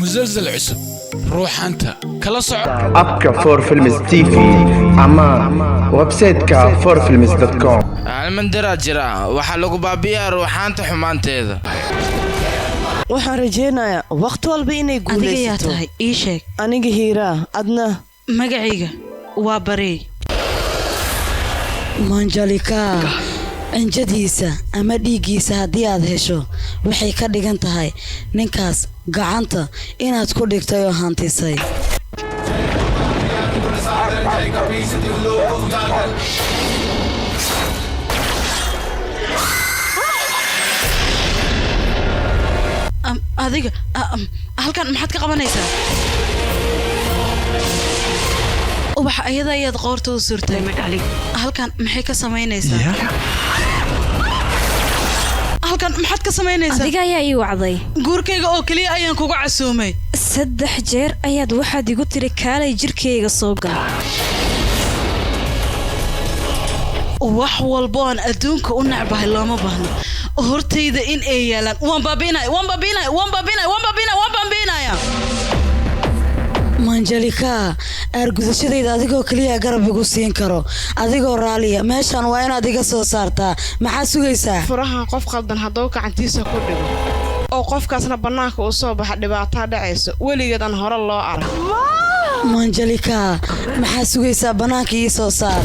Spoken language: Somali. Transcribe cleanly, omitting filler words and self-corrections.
مسلسل عسب روح أنت كلا صعب أبكا فور فيلمز تي في أما ويب سايت كا forfilms.com المندرة جرا وحلقوا بابيا روح أنت حمان تيذا waxaan rajeynayaa waqti walba inay guuleysato adiga ii sheeg aniga hiira adna magacayga waa barey manjalika anjadiisa ama dhiigiisa hadii aad hesho waxay ka dhigan tahay ninkaas gacanta inaad ku dhigtay oo hantisay adiga halkan maxaad ka qabanaysaa ubax ayada ayaad qoorta u surtay halkan maxay ka samaynaysaa halkan maxaad ka samaynaysaa adiga ayaa ii wacday guurkayga oo kaliya ayaan kugu casuumay 3 jeer ayaad waxaad igu tiri kaalay jirkayga soo gal wax walba aan adduunka u nacbahay looma baahno hortayda in ay yeelaan waan baabinaya manjalika argudashadayda adigoo kaliya garab igu siin karo adigoo raaliya meeshan waa inaad iga soo saartaa maxaa sugaysaa furahan qof qaldan hadoo gacantiisa ku dhigo oo qofkaasna banaanka u soo baxa dhibaato dhacayso weligeed aan hore loo arag manjalika maxaa sugaysaa banaanka ii soo saar